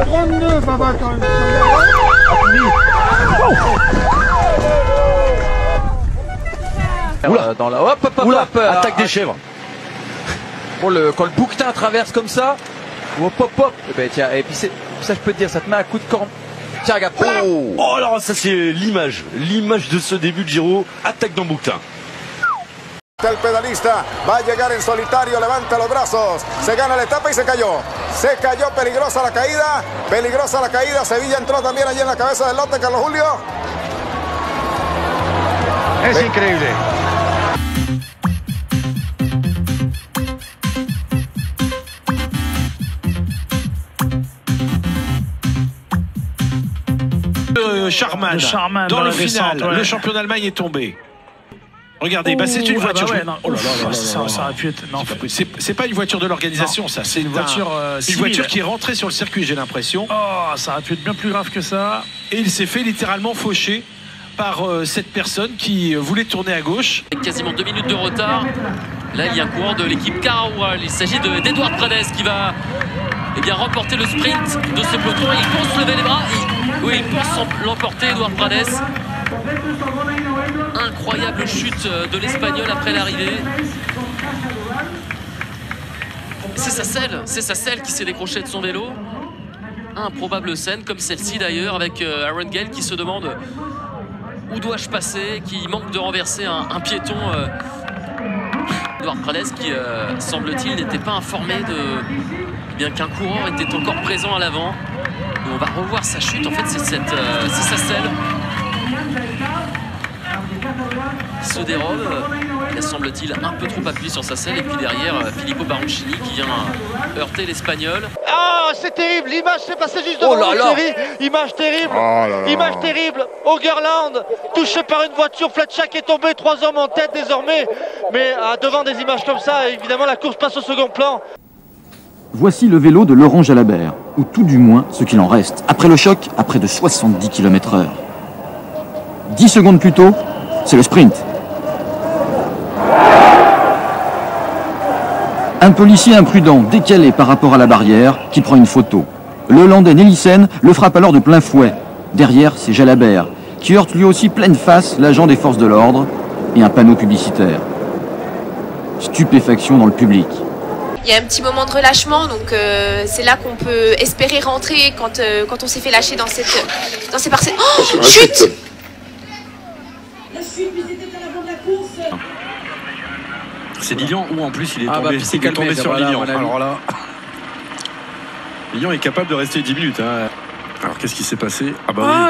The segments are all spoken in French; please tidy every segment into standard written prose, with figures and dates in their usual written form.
32, papa, quand même. Oula, dans la hop, attaque des chèvres. Bon, quand le bouquetin traverse comme ça, hop, hop, hop. Et ben tiens, et puis ça, je peux te dire, ça te met un coup de corne. Tiens, regarde. Oh là, ça c'est l'image de ce début de Giro. Attaque dans bouquetin. El pedalista va a llegar en solitario, levanta los brazos, se gana la etapa y se cayó, peligrosa la caída, Sevilla entró también allí en la cabeza del lote, Carlos Julio. Es increíble. Charman dans le final, le champion d'Allemagne est tombé. Regardez, c'est une voiture. Oh là là, ça aurait pu être. Non, c'est pas une voiture de l'organisation, ça. C'est une voiture qui est rentrée sur le circuit, j'ai l'impression. Oh, ça aurait pu être bien plus grave que ça. Et il s'est fait littéralement faucher par cette personne qui voulait tourner à gauche. Avec quasiment 2 minutes de retard. Là, il y a un coureur de l'équipe Carawal. Il s'agit d'Edouard Prades qui va remporter le sprint de ce peloton. Il pense lever les bras. Il pense l'emporter, Edouard Prades. Incroyable chute de l'Espagnol après l'arrivée. C'est sa selle qui s'est décrochée de son vélo. Improbable scène comme celle-ci d'ailleurs, avec Aaron Gale qui se demande où dois-je passer, qui manque de renverser un piéton. Edouard Prades qui, semble-t-il, n'était pas informé qu'un coureur était encore présent à l'avant. On va revoir sa chute, en fait c'est sa selle qui se dérobe. Il a, semble-t-il, un peu trop appuyé sur sa selle, et puis derrière Filippo Baroncini qui vient heurter l'Espagnol. Ah, c'est terrible, l'image s'est passée juste devant nous, image terrible, image terrible. Ogerland touché par une voiture, Fletchak est tombé, 3 hommes en tête désormais, mais devant des images comme ça, évidemment la course passe au second plan. Voici le vélo de Laurent Jalabert, ou tout du moins ce qu'il en reste, après le choc, à près de 70 km/h. 10 secondes plus tôt, c'est le sprint. Un policier imprudent, décalé par rapport à la barrière, qui prend une photo. Le Hollandais Nelissen le frappe alors de plein fouet. Derrière, c'est Jalabert, qui heurte lui aussi pleine face l'agent des forces de l'ordre et un panneau publicitaire. Stupéfaction dans le public. Il y a un petit moment de relâchement, donc c'est là qu'on peut espérer rentrer quand on s'est fait lâcher dans ces parcelles. Oh, chute! C'est Lilian ou en plus il est tombé, il est tombé sur Lilian. Alors là, Lilian est capable de rester 10 minutes. Hein. Alors qu'est-ce qui s'est passé?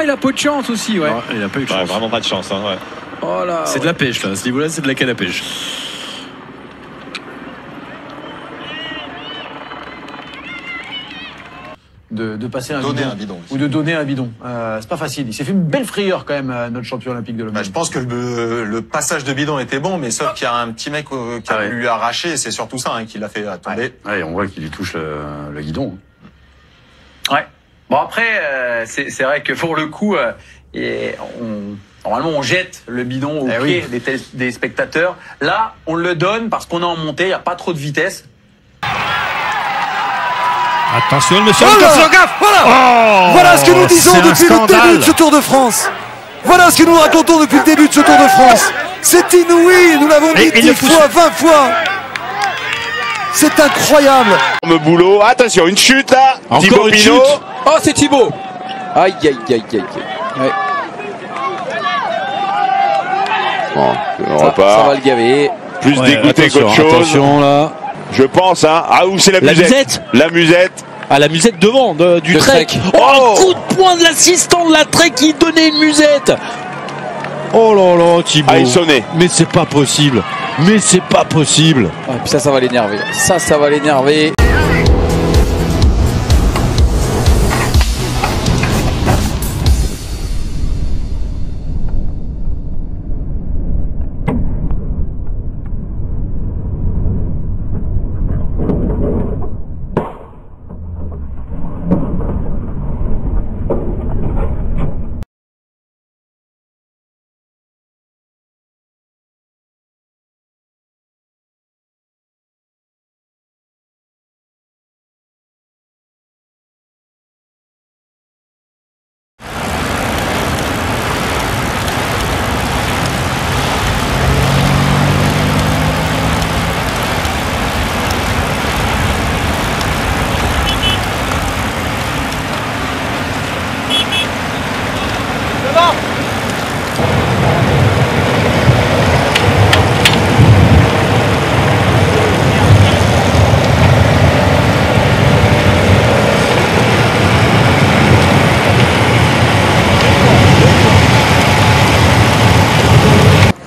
Il a pas de chance aussi, ouais. Il a pas eu de chance. Vraiment pas de chance. Hein, ouais. Oh là, c'est de la pêche là, à ce niveau-là, c'est de la canne à pêche. De passer un bidon ou de donner un bidon. C'est pas facile. Il s'est fait une belle frayeur quand même, notre champion olympique de l'Allemagne. Je pense que le passage de bidon était bon, mais sauf qu'il y a un petit mec qui a lui arraché, c'est surtout ça qui l'a fait tomber. Ouais, on voit qu'il lui touche le guidon. Ouais. Bon après, c'est vrai que pour le coup, normalement on jette le bidon au pied des spectateurs. Là, on le donne parce qu'on est en montée, il n'y a pas trop de vitesse. Attention, monsieur Voilà ce que nous disons depuis le début de ce Tour de France. Voilà ce que nous racontons depuis le début de ce Tour de France. C'est inouï, nous l'avons dit 10 fois, 20 fois. C'est incroyable. Le boulot, attention, une chute là. Thibaut Pinot. Oh, c'est Thibaut. Aïe, aïe, aïe, aïe. Ouais. Bon, ça va le gaver. Plus dégoûté qu'autre chose. Attention là. Je pense, hein. Ah, où c'est la musette? La musette. Ah, la musette devant, du Trek. Oh, coup de poing de l'assistant de la Trek qui donnait une musette. Oh là là, Thibaut. Ah, il sonnait. Mais c'est pas possible. Mais c'est pas possible. Ah, puis ça va l'énerver. Ça va l'énerver.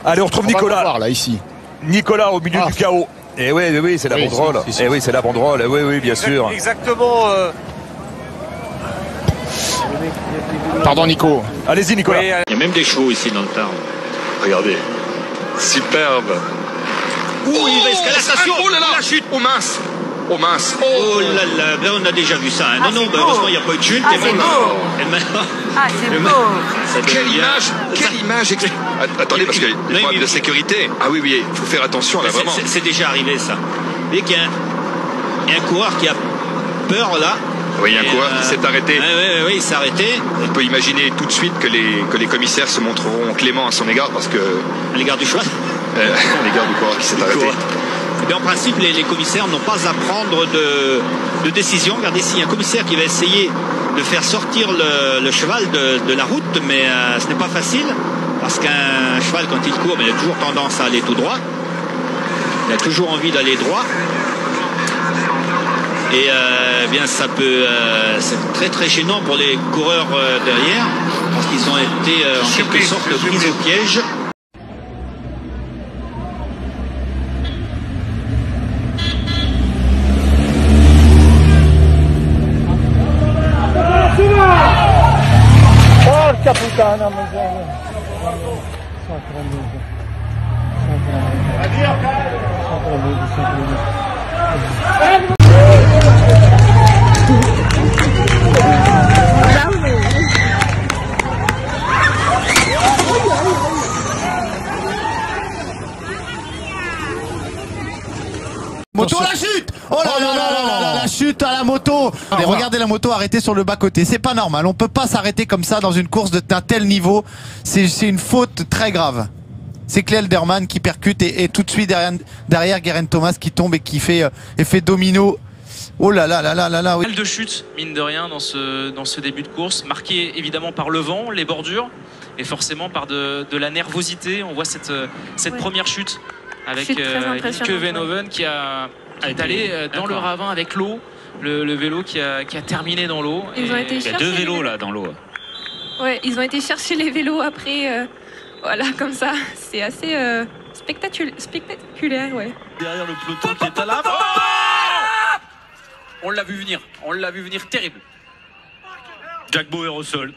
Allez, on retrouve Nicolas. Voir, là, ici. Nicolas au milieu du chaos. Et oui, c'est la banderole. Et oui, c'est la banderole. Oui, bien sûr. Exactement. Pardon, Nico. Allez-y, Nicolas. Il y a même des chevaux ici dans le Tarn. Regardez. Superbe. Oh, il va escaladation. Oh là là, la chute. Oh mince. Oh mince. Oh là là, ben, on a déjà vu ça. Hein. Non, heureusement, il n'y a pas eu de chute. Ah, c'est beau. Ah, c'est beau. Quelle image. Attendez, parce qu'il y a des problèmes de sécurité. Ah oui, il faut faire attention là, vraiment. C'est déjà arrivé ça. Vous voyez qu'il y a un coureur qui a peur là. Oui, il y a un coureur qui s'est arrêté. Oui, il s'est arrêté. On peut imaginer tout de suite que les commissaires se montreront cléments à son égard parce que... À l'égard du cheval à l'égard du coureur qui s'est arrêté. Mais en principe, les commissaires n'ont pas à prendre de décision. Regardez, s'il y a un commissaire qui va essayer de faire sortir le cheval de la route, mais ce n'est pas facile parce qu'un cheval, quand il court, il a toujours tendance à aller tout droit. Il a toujours envie d'aller droit. Et bien ça peut c'est très très gênant pour les coureurs derrière parce qu'ils ont été en quelque sorte pris au piège. Porca puttana, Moto à la chute. Oh là là là, la chute à la moto. Mais regardez la moto arrêtée sur le bas-côté. C'est pas normal. On peut pas s'arrêter comme ça dans une course d'un tel niveau. C'est une faute très grave. C'est Kelderman qui percute et tout de suite derrière Geraint Thomas qui tombe et qui fait effet domino. Oh là là là là là là. Pas mal de chutes, mine de rien, dans ce début de course, marqué évidemment par le vent, les bordures et forcément par de la nervosité. On voit cette première chute avec Keuvenhoven qui est allé dans le ravin avec l'eau, le vélo qui a terminé dans l'eau. Il y a 2 vélos là dans l'eau. Ouais, ils ont été chercher les vélos après, voilà, comme ça. C'est assez spectaculaire, ouais. Derrière le peloton qui est à l'avant. On l'a vu venir terrible. Jack Bauer au sol.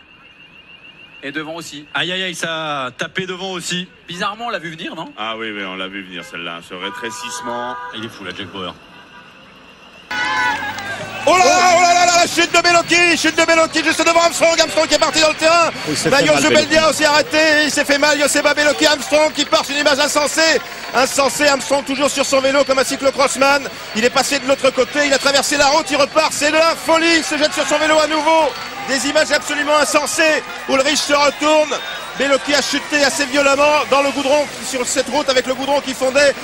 Et devant aussi. Aïe aïe aïe, ça a tapé devant aussi. Bizarrement, on l'a vu venir, non? Ah oui, on l'a vu venir celle-là, ce rétrécissement. Il est fou là, Jack Bauer. Oh là là, la chute de Bellocchi juste devant Armstrong qui est parti dans le terrain. Mario Zubeldia aussi arrêté, il s'est fait mal, Joseba Bellocchi, Armstrong qui porte une image insensée, Armstrong toujours sur son vélo comme un cyclocrossman, il est passé de l'autre côté, il a traversé la route, il repart, c'est de la folie, il se jette sur son vélo à nouveau, des images absolument insensées, Ulrich se retourne, Bellocchi a chuté assez violemment dans le goudron, sur cette route avec le goudron qui fondait.